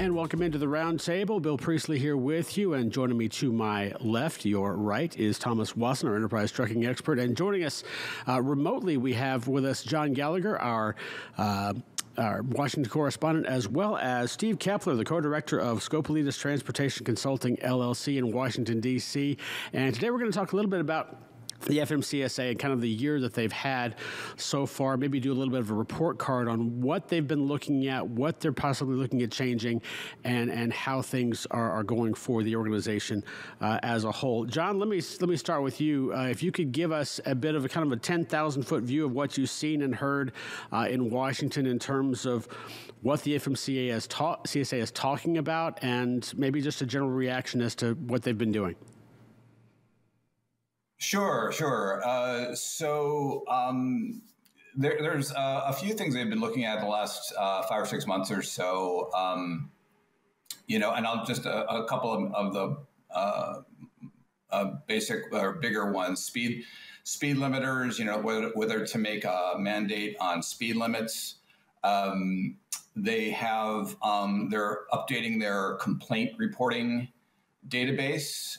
And welcome into the Roundtable. Bill Priestley here with you, and joining me to my left, your right, is Thomas Wasson, our enterprise trucking expert. And joining us remotely, we have with us John Gallagher, our Washington correspondent, as well as Steve Kepler, the co-director of Scopolitas Transportation Consulting, LLC in Washington, D.C. And today we're going to talk a little bit about the FMCSA and kind of the year that they've had so far, maybe do a little bit of a report card on what they've been looking at, what they're possibly looking at changing, and how things are going for the organization as a whole. John, let me start with you. If you could give us a bit of a kind of a 10,000-foot view of what you've seen and heard in Washington in terms of what the FMCSA is talking about, and maybe just a general reaction as to what they've been doing. Sure. There's a few things they've been looking at the last 5 or 6 months or so, and I'll just a couple of the basic or bigger ones. Speed limiters, whether to make a mandate on speed limits. They have they're updating their complaint reporting database.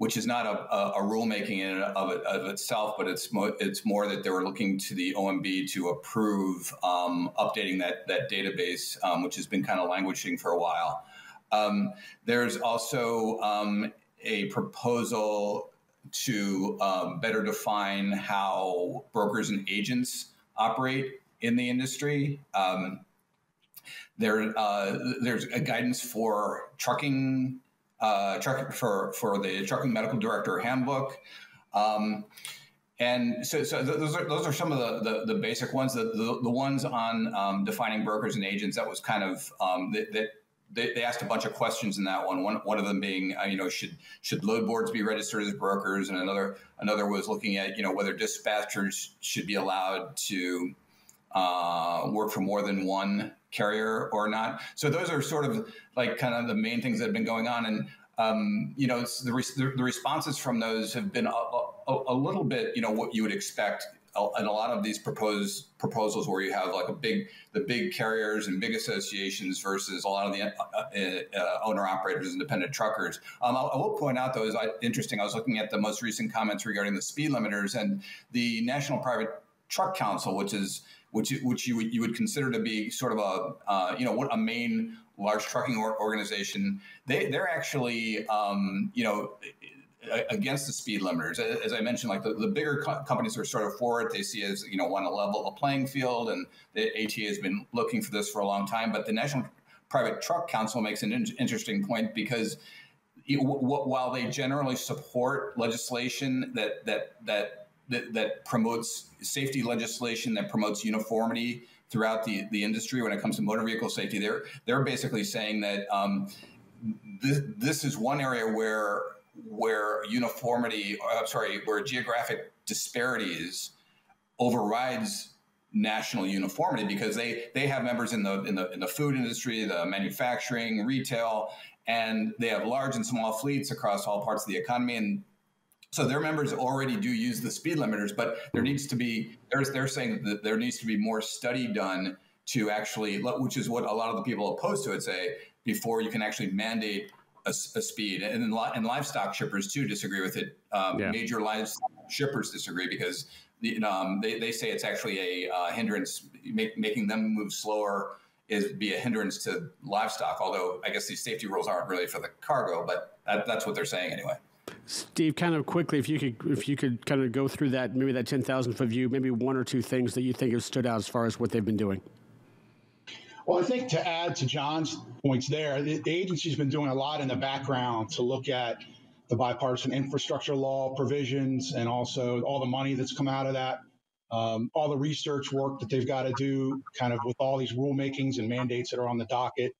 Which is not a rulemaking in and of itself, but it's more that they were looking to the OMB to approve updating that database, which has been kind of languishing for a while. There's also a proposal to better define how brokers and agents operate in the industry. There's a guidance for trucking. For the Trucking Medical Director Handbook, and so those are some of the basic ones. The ones on defining brokers and agents, that was kind of they asked a bunch of questions in that one. One of them being should load boards be registered as brokers, and another was looking at whether dispatchers should be allowed to work for more than one carrier or not. So those are sort of like kind of the main things that have been going on. And, the responses from those have been a little bit, what you would expect in a lot of these proposals where you have like the big carriers and big associations versus a lot of the owner-operators, independent truckers. I will point out, though, is interesting, I was looking at the most recent comments regarding the speed limiters, and the National Private Truck Council, which you would consider to be sort of a main large trucking organization. They're actually against the speed limiters. As I mentioned, like the bigger companies are sort of for it. They see it as want to level the playing field, and the ATA has been looking for this for a long time. But the National Private Truck Council makes an interesting point, because while they generally support legislation that promotes safety legislation, that promotes uniformity throughout the industry when it comes to motor vehicle safety, they're basically saying that this is one area where geographic disparities overrides national uniformity, because they have members in the food industry, the manufacturing, retail, and they have large and small fleets across all parts of the economy. And so their members already do use the speed limiters, but there needs to be, they're saying that there needs to be more study done to actually, which is what a lot of the people opposed to it say, before you can actually mandate a speed. And livestock shippers too disagree with it. Major livestock shippers disagree, because they say it's actually a hindrance, making them move slower be a hindrance to livestock. Although I guess these safety rules aren't really for the cargo, but that's what they're saying anyway. Steve, kind of quickly, if you could kind of go through that, maybe that 10,000-foot view, maybe one or two things that you think have stood out as far as what they've been doing. Well, I think to add to John's points there, the agency's been doing a lot in the background to look at the bipartisan infrastructure law provisions, and also all the money that's come out of that, all the research work that they've got to do kind of with all these rulemakings and mandates that are on the docket.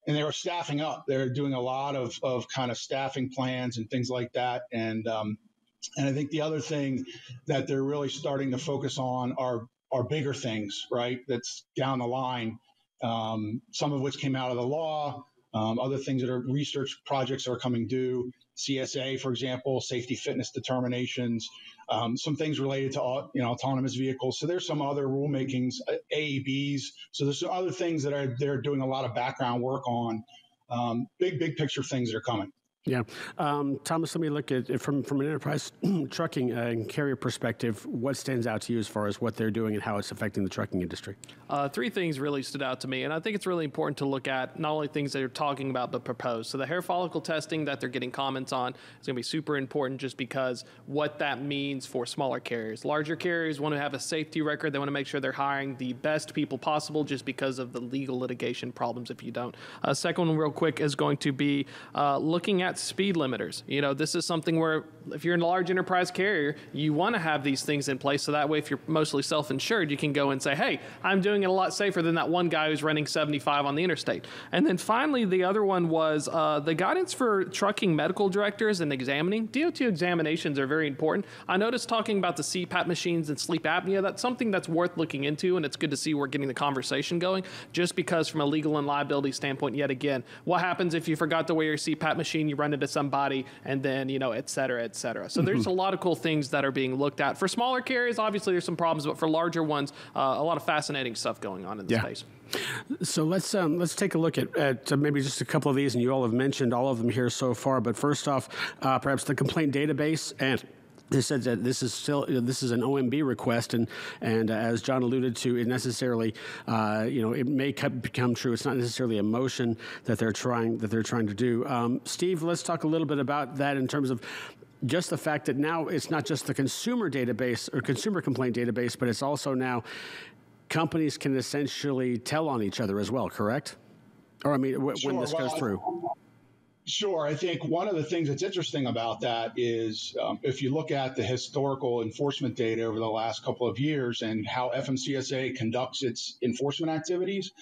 And they were staffing up. They're doing a lot of kind of staffing plans and things like that. And I think the other thing that they're really starting to focus on are bigger things, right? That's down the line. Some of which came out of the law, other things that are research projects that are coming due. CSA, for example, safety fitness determinations. some things related to autonomous vehicles. So there's some other rulemakings, AEBs. So there's some other things that they're doing a lot of background work on. Big picture things that are coming. Yeah. Thomas, let me look at it from an enterprise trucking and carrier perspective. What stands out to you as far as what they're doing and how it's affecting the trucking industry? Three things really stood out to me, and I think it's really important to look at not only things they're talking about, but proposed. So the hair follicle testing that they're getting comments on is going to be super important just because what that means for smaller carriers. Larger carriers want to have a safety record. They want to make sure they're hiring the best people possible just because of the legal litigation problems if you don't. Second one real quick is going to be looking at speed limiters. This is something where if you're in a large enterprise carrier, you want to have these things in place so that way if you're mostly self-insured, you can go and say, hey, I'm doing it a lot safer than that one guy who's running 75 on the interstate. And then finally, the other one was the guidance for trucking medical directors and examining. DOT examinations are very important. I noticed talking about the CPAP machines and sleep apnea, that's something that's worth looking into, and it's good to see we're getting the conversation going just because from a legal and liability standpoint, yet again, what happens if you forgot to wear your CPAP machine, you run into somebody, and then, et cetera, et cetera. So there's a lot of cool things that are being looked at. For smaller carriers, obviously there's some problems, but for larger ones, a lot of fascinating stuff going on in the space. So let's take a look at maybe just a couple of these, and you all have mentioned all of them here so far. But first off, perhaps the complaint database, and they said that this is an OMB request, and as John alluded to, it necessarily it may become true. It's not necessarily a motion that they're trying to do. Steve, let's talk a little bit about that in terms of just the fact that now it's not just the consumer database or consumer complaint database, but it's also now companies can essentially tell on each other as well, correct? Or when this goes through. Sure. I think one of the things that's interesting about that is if you look at the historical enforcement data over the last couple of years and how FMCSA conducts its enforcement activities,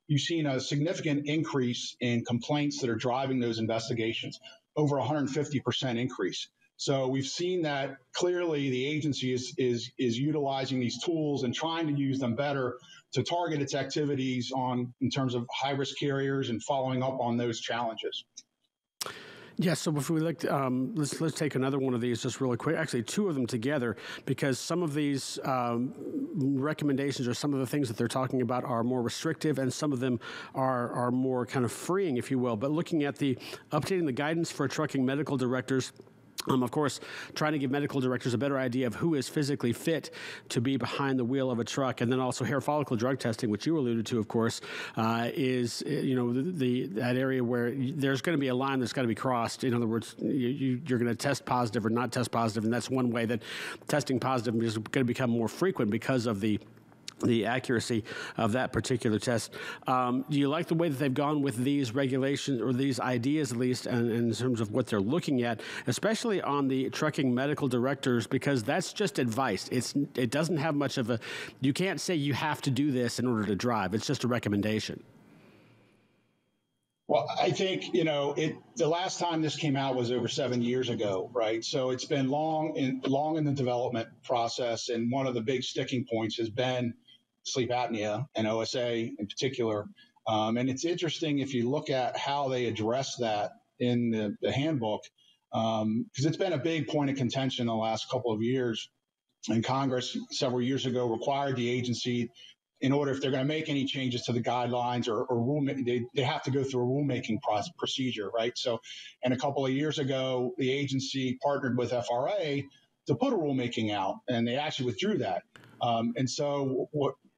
you've seen a significant increase in complaints that are driving those investigations, over 150% increase. So we've seen that clearly the agency is utilizing these tools and trying to use them better to target its activities in terms of high-risk carriers and following up on those challenges. Yeah, so before we look, let's take another one of these just really quick. Actually, two of them together, because some of these recommendations or some of the things that they're talking about are more restrictive, and some of them are more kind of freeing, if you will. But looking at the updating the guidance for trucking medical directors. Of course, trying to give medical directors a better idea of who is physically fit to be behind the wheel of a truck, and then also hair follicle drug testing, which you alluded to, of course, is that area where there's going to be a line that's got to be crossed. In other words, you're going to test positive or not test positive, and that's one way that testing positive is going to become more frequent because of the accuracy of that particular test. Do you like the way that they've gone with these regulations or these ideas, at least, in terms of what they're looking at, especially on the trucking medical directors, because that's just advice. It doesn't have much of you can't say you have to do this in order to drive. It's just a recommendation. Well, I think, the last time this came out was over 7 years ago, right? So it's been long in the development process, and one of the big sticking points has been sleep apnea and OSA in particular. And it's interesting if you look at how they address that in the handbook, because it's been a big point of contention the last couple of years. And Congress several years ago required the agency, in order, if they're going to make any changes to the guidelines or rulemaking, they have to go through a rulemaking procedure, right? So, and a couple of years ago, the agency partnered with FRA to put a rulemaking out, and they actually withdrew that. And so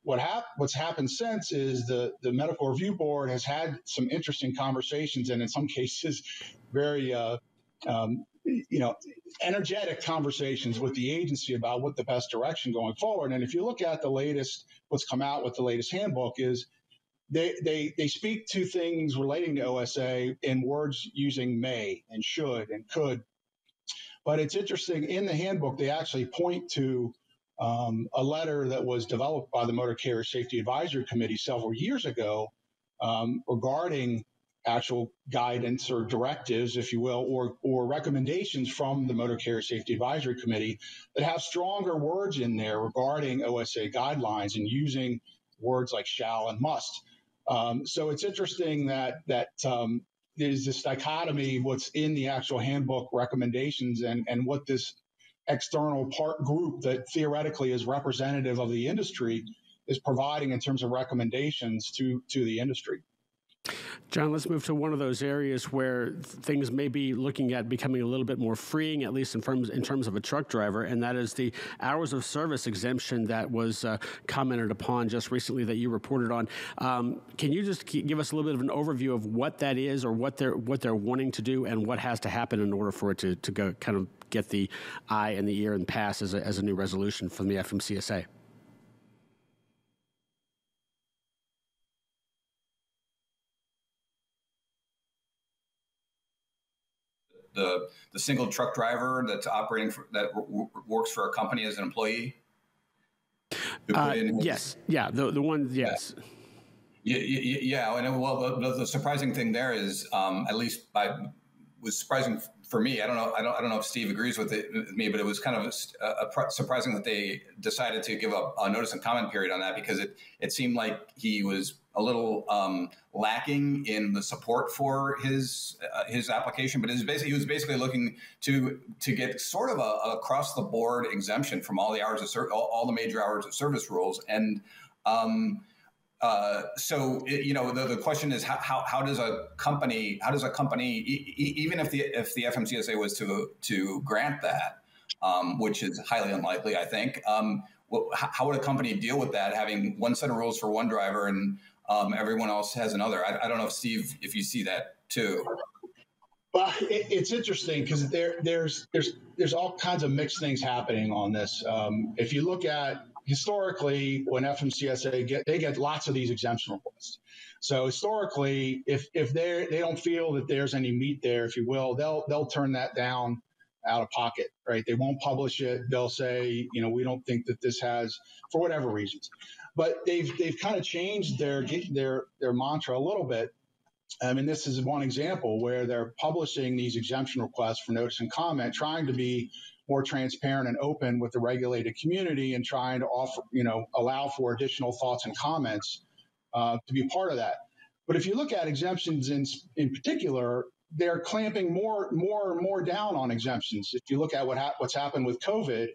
what's happened since is the Medical Review Board has had some interesting conversations, and in some cases, very energetic conversations with the agency about what the best direction going forward. And if you look at what's come out with the latest handbook is they speak to things relating to OSA in words using may and should and could. But it's interesting, in the handbook, they actually point to a letter that was developed by the Motor Carrier Safety Advisory Committee several years ago regarding actual guidance or directives, if you will, or recommendations from the Motor Carrier Safety Advisory Committee that have stronger words in there regarding OSA guidelines and using words like shall and must. So it's interesting that there's this dichotomy, what's in the actual handbook recommendations and what this external group that theoretically is representative of the industry is providing in terms of recommendations to the industry. John, let's move to one of those areas where things may be looking at becoming a little bit more freeing, at least in terms of a truck driver, and that is the hours of service exemption that was commented upon just recently that you reported on. Can you just give us a little bit of an overview of what that is, or what they're wanting to do, and what has to happen in order for it to go kind of get the eye and the ear and pass as a new resolution from the FMCSA? The single truck driver that's operating works for a company as an employee. Yes, yeah, the one, yes. Yeah, and well, the surprising thing there is, at least was surprising for me. I don't know if Steve agrees with me, but it was kind of surprising that they decided to give a notice and comment period on that, because it seemed like he was a little lacking in the support for his application. But he was basically looking to get sort of a across the board exemption from all the hours of all the major hours of service rules. And so the question is, how does a company even if the FMCSA was to grant that, which is highly unlikely, I think, how would a company deal with that, having one set of rules for one driver and everyone else has another? I don't know if Steve, if you see that too. Well, it's interesting because there's all kinds of mixed things happening on this. If you look at historically, when FMCSA they get lots of these exemption requests. So historically, if they don't feel that there's any meat there, if you will, they'll turn that down out of pocket, right? They won't publish it. They'll say, we don't think that this has, for whatever reasons. But they've kind of changed their mantra a little bit. I mean, this is one example where they're publishing these exemption requests for notice and comment, trying to be more transparent and open with the regulated community, and trying to offer, allow for additional thoughts and comments to be part of that. But if you look at exemptions in particular, they're clamping more and more down on exemptions. If you look at what's happened with COVID,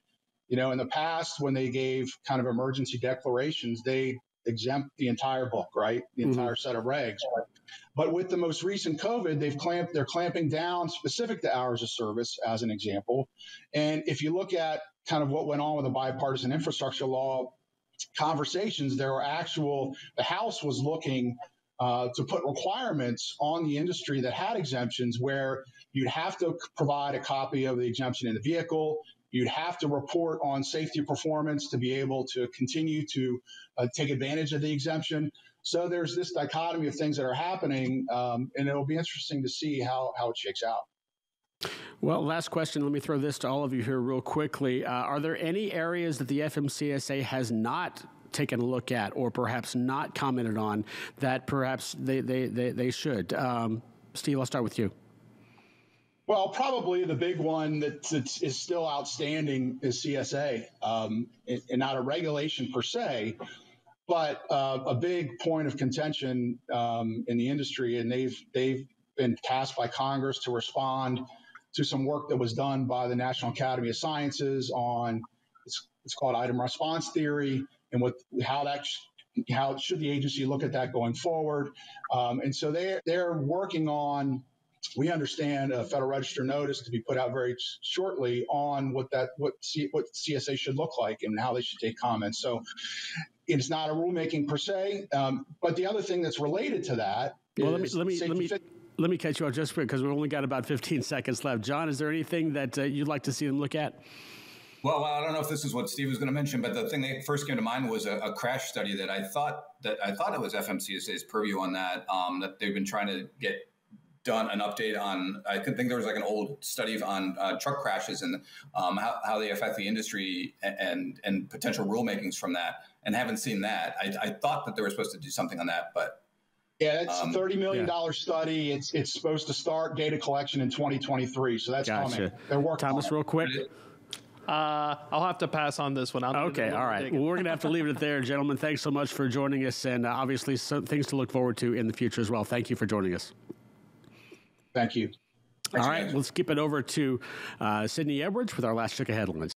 in the past, when they gave kind of emergency declarations, they exempt the entire book, right? The entire set of regs. But with the most recent COVID, they're clamping down specific to hours of service, as an example. And if you look at kind of what went on with the bipartisan infrastructure law conversations, the House was looking to put requirements on the industry that had exemptions, where you'd have to provide a copy of the exemption in the vehicle. You'd have to report on safety performance to be able to continue to take advantage of the exemption. So there's this dichotomy of things that are happening, and it'll be interesting to see how it shakes out. Well, last question. Let me throw this to all of you here real quickly. Are there any areas that the FMCSA has not taken a look at, or perhaps not commented on, that perhaps they should? Steve, I'll start with you. Well, probably the big one that is still outstanding is CSA, and not a regulation per se, but a big point of contention in the industry. And they've been tasked by Congress to respond to some work that was done by the National Academy of Sciences on it's called item response theory, and how should the agency look at that going forward. And so they're working on, we understand, a Federal Register notice to be put out very shortly on what CSA should look like and how they should take comments. So it's not a rulemaking per se, but the other thing that's related to that is let me catch you off just because we've only got about 15 seconds left. John, is there anything that you'd like to see them look at? Well, I don't know if this is what Steve was going to mention, but the thing that first came to mind was a crash study that I thought it was FMCSA's purview on that they've been trying to get done an update on. I think there was like an old study on truck crashes and how they affect the industry and potential rulemakings from that, and haven't seen that. I thought that they were supposed to do something on that, but yeah, it's a $30 million study. It's supposed to start data collection in 2023, so that's coming. They're working. Thomas, real quick. I'll have to pass on this one. Okay, all right. Well, we're going to have to leave it there, gentlemen. Thanks so much for joining us, and obviously some things to look forward to in the future as well. Thank you for joining us. Thank you. All right, let's skip it over to Sydney Edwards with our last check of headlines.